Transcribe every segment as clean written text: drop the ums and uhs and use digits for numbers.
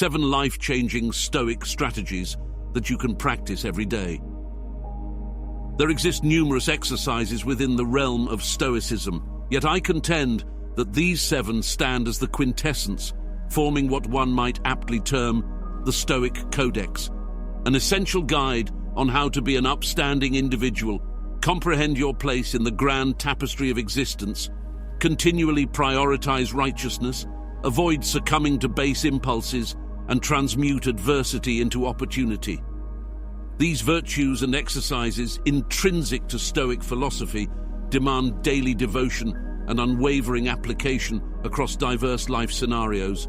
7 life-changing Stoic strategies that you can practice every day. There exist numerous exercises within the realm of Stoicism, yet I contend that these 7 stand as the quintessence, forming what one might aptly term the Stoic codex, an essential guide on how to be an upstanding individual, comprehend your place in the grand tapestry of existence, continually prioritize righteousness, avoid succumbing to base impulses, and transmute adversity into opportunity. These virtues and exercises, intrinsic to Stoic philosophy, demand daily devotion and unwavering application across diverse life scenarios.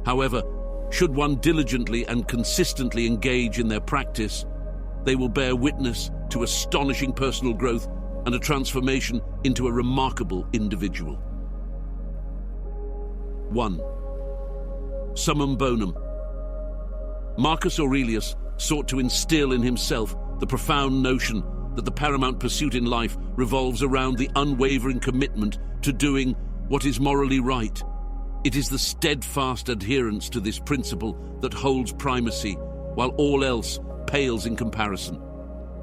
However, should one diligently and consistently engage in their practice, they will bear witness to astonishing personal growth and a transformation into a remarkable individual. 1. Summum bonum. Marcus Aurelius sought to instill in himself the profound notion that the paramount pursuit in life revolves around the unwavering commitment to doing what is morally right. It is the steadfast adherence to this principle that holds primacy, while all else pales in comparison.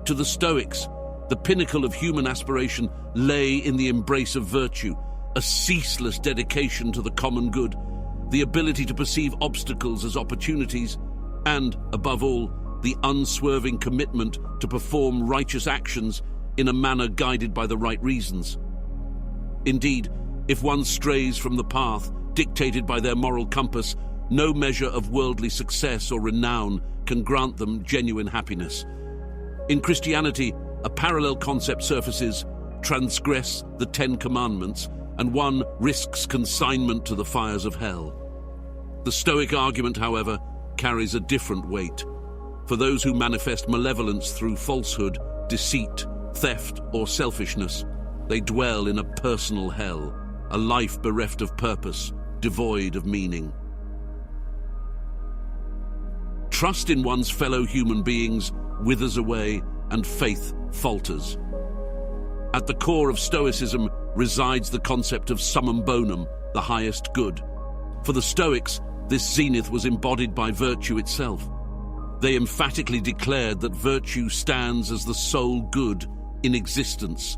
To the Stoics, the pinnacle of human aspiration lay in the embrace of virtue, a ceaseless dedication to the common good, the ability to perceive obstacles as opportunities, and, above all, the unswerving commitment to perform righteous actions in a manner guided by the right reasons. Indeed, if one strays from the path dictated by their moral compass, no measure of worldly success or renown can grant them genuine happiness. In Christianity, a parallel concept surfaces: transgress the 10 commandments, and one risks consignment to the fires of hell. The Stoic argument, however, carries a different weight. For those who manifest malevolence through falsehood, deceit, theft, or selfishness, they dwell in a personal hell, a life bereft of purpose, devoid of meaning. Trust in one's fellow human beings withers away, and faith falters. At the core of Stoicism resides the concept of summum bonum, the highest good. For the Stoics, this zenith was embodied by virtue itself. They emphatically declared that virtue stands as the sole good in existence.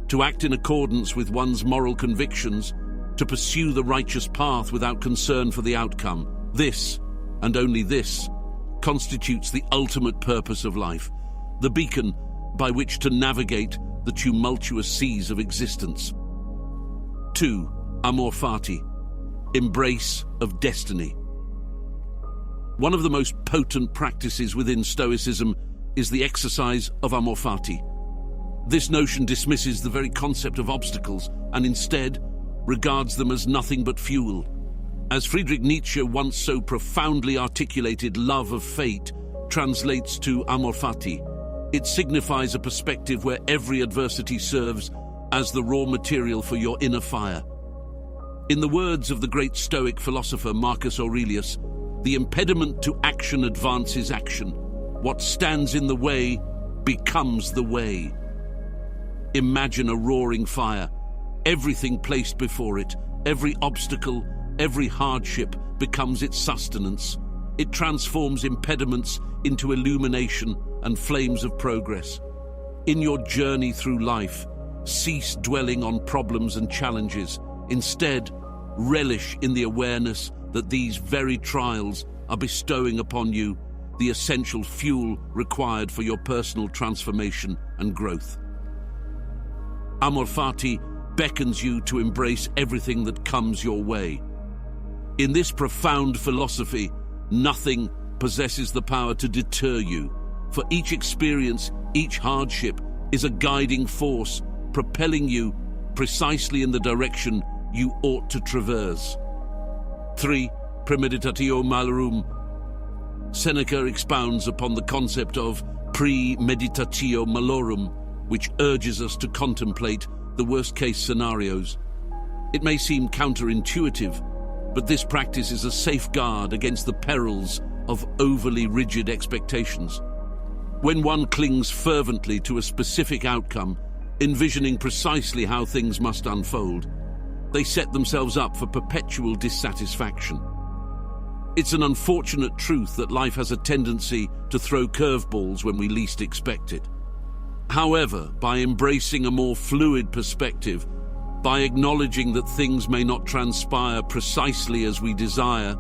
To act in accordance with one's moral convictions, to pursue the righteous path without concern for the outcome, this, and only this, constitutes the ultimate purpose of life, the beacon by which to navigate the tumultuous seas of existence. 2. Amor fati, embrace of destiny. One of the most potent practices within Stoicism is the exercise of amor fati. This notion dismisses the very concept of obstacles and instead regards them as nothing but fuel. As Friedrich Nietzsche once so profoundly articulated, love of fate translates to amor fati. It signifies a perspective where every adversity serves as the raw material for your inner fire. In the words of the great Stoic philosopher Marcus Aurelius, the impediment to action advances action. What stands in the way becomes the way. Imagine a roaring fire, everything placed before it, every obstacle, every hardship becomes its sustenance. It transforms impediments into illumination and flames of progress. In your journey through life, cease dwelling on problems and challenges. Instead, relish in the awareness that these very trials are bestowing upon you the essential fuel required for your personal transformation and growth. Amor fati beckons you to embrace everything that comes your way. In this profound philosophy, nothing possesses the power to deter you. For each experience, each hardship is a guiding force, propelling you precisely in the direction you ought to traverse. 3. Premeditatio malorum. Seneca expounds upon the concept of premeditatio malorum, which urges us to contemplate the worst-case scenarios. It may seem counterintuitive, but this practice is a safeguard against the perils of overly rigid expectations. When one clings fervently to a specific outcome, envisioning precisely how things must unfold, they set themselves up for perpetual dissatisfaction. It's an unfortunate truth that life has a tendency to throw curveballs when we least expect it. However, by embracing a more fluid perspective, by acknowledging that things may not transpire precisely as we desire,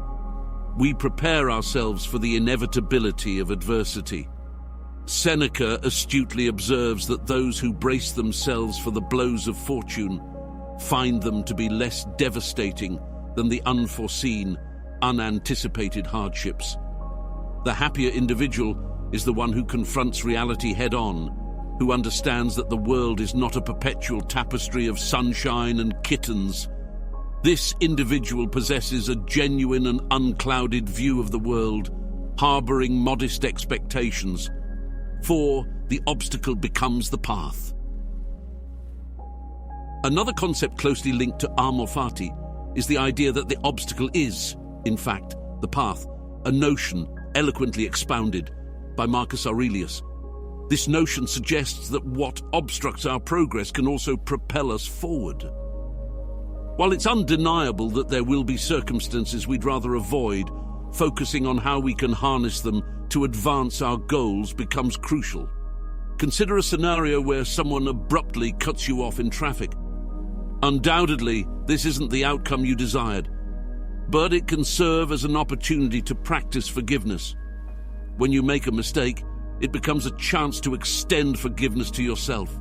we prepare ourselves for the inevitability of adversity. Seneca astutely observes that those who brace themselves for the blows of fortune find them to be less devastating than the unforeseen, unanticipated hardships. The happier individual is the one who confronts reality head-on, who understands that the world is not a perpetual tapestry of sunshine and kittens. This individual possesses a genuine and unclouded view of the world, harboring modest expectations, for the obstacle becomes the path. Another concept closely linked to amor fati is the idea that the obstacle is, in fact, the path, a notion eloquently expounded by Marcus Aurelius. This notion suggests that what obstructs our progress can also propel us forward. While it's undeniable that there will be circumstances we'd rather avoid, focusing on how we can harness them to advance our goals becomes crucial. Consider a scenario where someone abruptly cuts you off in traffic. Undoubtedly, this isn't the outcome you desired, but it can serve as an opportunity to practice forgiveness. When you make a mistake, it becomes a chance to extend forgiveness to yourself.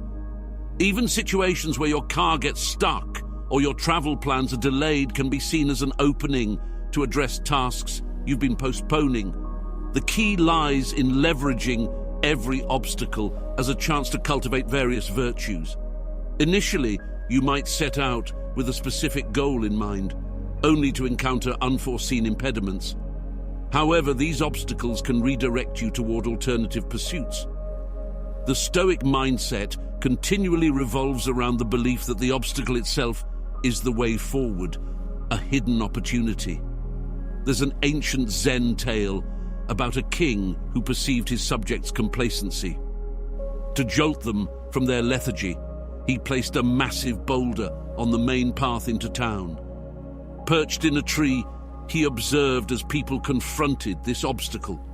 Even situations where your car gets stuck or your travel plans are delayed can be seen as an opening to address tasks you've been postponing. The key lies in leveraging every obstacle as a chance to cultivate various virtues. Initially, you might set out with a specific goal in mind, only to encounter unforeseen impediments. However, these obstacles can redirect you toward alternative pursuits. The Stoic mindset continually revolves around the belief that the obstacle itself is the way forward, a hidden opportunity. There's an ancient Zen tale about a king who perceived his subjects' complacency. To jolt them from their lethargy, he placed a massive boulder on the main path into town. Perched in a tree, he observed as people confronted this obstacle.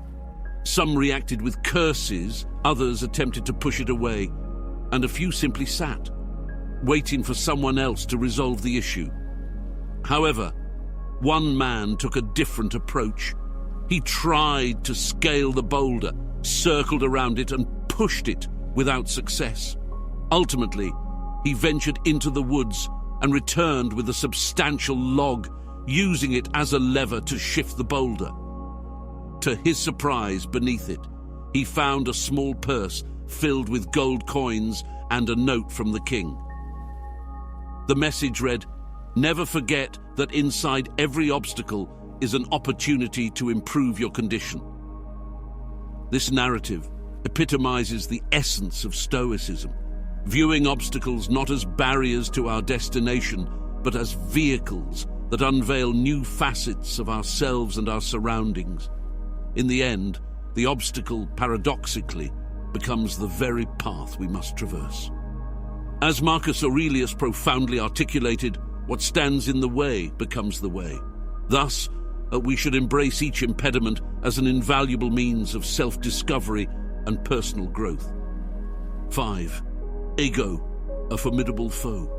Some reacted with curses, others attempted to push it away, and a few simply sat, waiting for someone else to resolve the issue. However, one man took a different approach. He tried to scale the boulder, circled around it, and pushed it without success. Ultimately, he ventured into the woods and returned with a substantial log, using it as a lever to shift the boulder. To his surprise, beneath it, he found a small purse filled with gold coins and a note from the king. The message read, "Never forget that inside every obstacle is an opportunity to improve your condition." This narrative epitomizes the essence of Stoicism, viewing obstacles not as barriers to our destination, but as vehicles that unveil new facets of ourselves and our surroundings. In the end, the obstacle, paradoxically, becomes the very path we must traverse. As Marcus Aurelius profoundly articulated, what stands in the way becomes the way. Thus, we should embrace each impediment as an invaluable means of self-discovery and personal growth. 5. Ego, a formidable foe.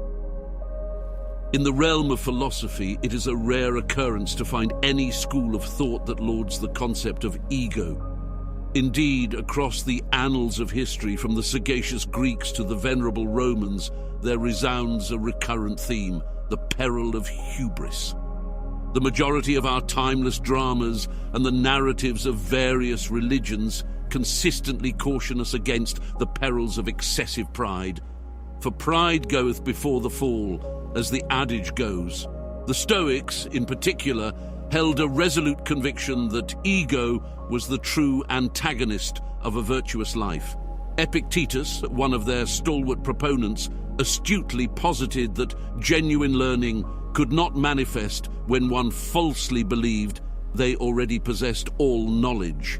In the realm of philosophy, it is a rare occurrence to find any school of thought that lauds the concept of ego. Indeed, across the annals of history, from the sagacious Greeks to the venerable Romans, there resounds a recurrent theme, the peril of hubris. The majority of our timeless dramas and the narratives of various religions consistently caution us against the perils of excessive pride. For pride goeth before the fall, as the adage goes. The Stoics, in particular, held a resolute conviction that ego was the true antagonist of a virtuous life. Epictetus, one of their stalwart proponents, astutely posited that genuine learning could not manifest when one falsely believed they already possessed all knowledge.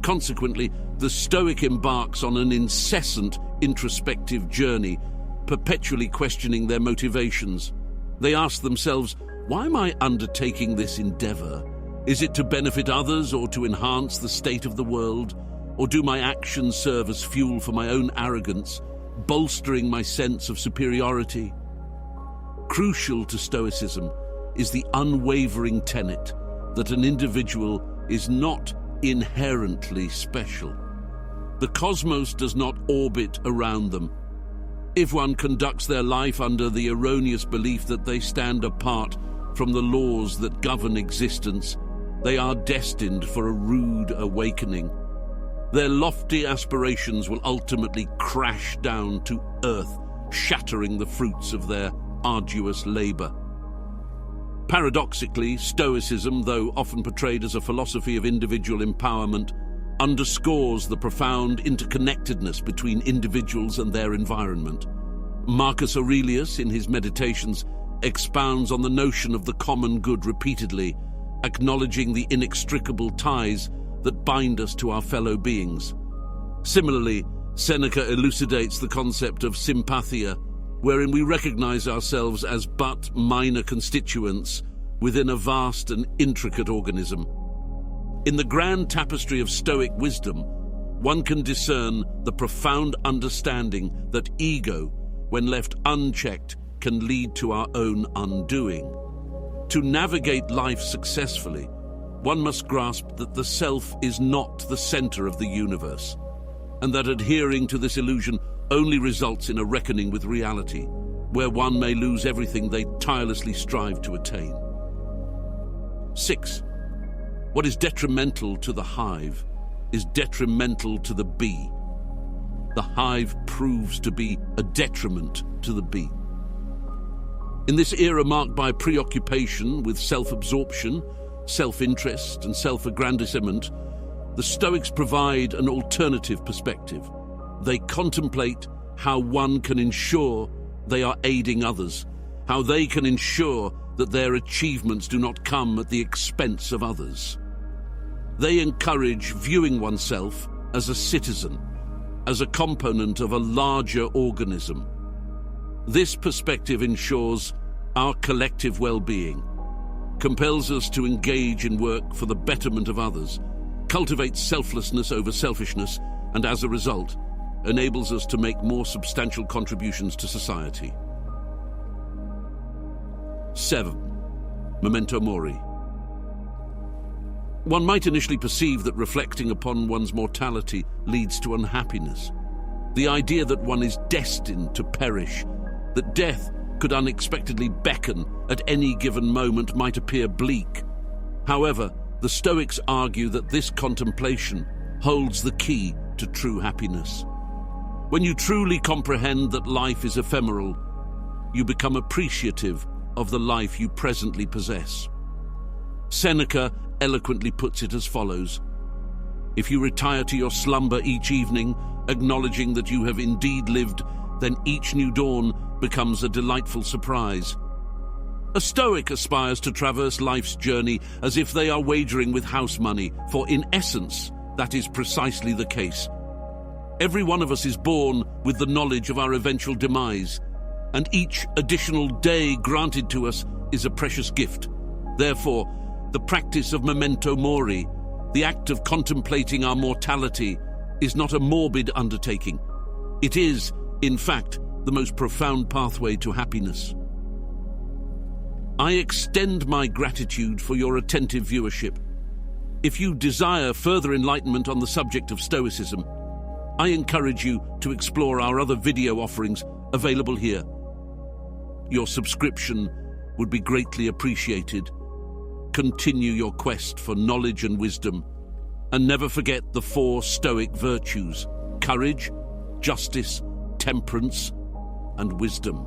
Consequently, the Stoic embarks on an incessant introspective journey, perpetually questioning their motivations. They ask themselves, why am I undertaking this endeavor? Is it to benefit others or to enhance the state of the world? Or do my actions serve as fuel for my own arrogance, bolstering my sense of superiority? Crucial to Stoicism is the unwavering tenet that an individual is not inherently special. The cosmos does not orbit around them. If one conducts their life under the erroneous belief that they stand apart from the laws that govern existence, they are destined for a rude awakening. Their lofty aspirations will ultimately crash down to earth, shattering the fruits of their arduous labor. Paradoxically, Stoicism, though often portrayed as a philosophy of individual empowerment, underscores the profound interconnectedness between individuals and their environment. Marcus Aurelius, in his Meditations, expounds on the notion of the common good repeatedly, acknowledging the inextricable ties that bind us to our fellow beings. Similarly, Seneca elucidates the concept of sympathia, wherein we recognize ourselves as but minor constituents within a vast and intricate organism. In the grand tapestry of Stoic wisdom, one can discern the profound understanding that ego, when left unchecked, can lead to our own undoing. To navigate life successfully, one must grasp that the self is not the center of the universe, and that adhering to this illusion only results in a reckoning with reality, where one may lose everything they tirelessly strive to attain. 6. What is detrimental to the hive is detrimental to the bee. The hive proves to be a detriment to the bee. In this era marked by preoccupation with self-absorption, self-interest, and self-aggrandizement, the Stoics provide an alternative perspective. They contemplate how one can ensure they are aiding others, how they can ensure that their achievements do not come at the expense of others. They encourage viewing oneself as a citizen, as a component of a larger organism. This perspective ensures our collective well-being, compels us to engage in work for the betterment of others, cultivates selflessness over selfishness, and as a result, enables us to make more substantial contributions to society. 7. Memento mori. One might initially perceive that reflecting upon one's mortality leads to unhappiness. The idea that one is destined to perish, that death could unexpectedly beckon at any given moment, might appear bleak. However, the Stoics argue that this contemplation holds the key to true happiness. When you truly comprehend that life is ephemeral, you become appreciative of the life you presently possess. Seneca eloquently puts it as follows: "If you retire to your slumber each evening, acknowledging that you have indeed lived, then each new dawn becomes a delightful surprise." A Stoic aspires to traverse life's journey as if they are wagering with house money, for in essence, that is precisely the case. Every one of us is born with the knowledge of our eventual demise, and each additional day granted to us is a precious gift. Therefore, the practice of memento mori, the act of contemplating our mortality, is not a morbid undertaking. It is, in fact, the most profound pathway to happiness. I extend my gratitude for your attentive viewership. If you desire further enlightenment on the subject of Stoicism, I encourage you to explore our other video offerings available here. Your subscription would be greatly appreciated. Continue your quest for knowledge and wisdom, and never forget the 4 Stoic virtues: courage, justice, temperance, and wisdom.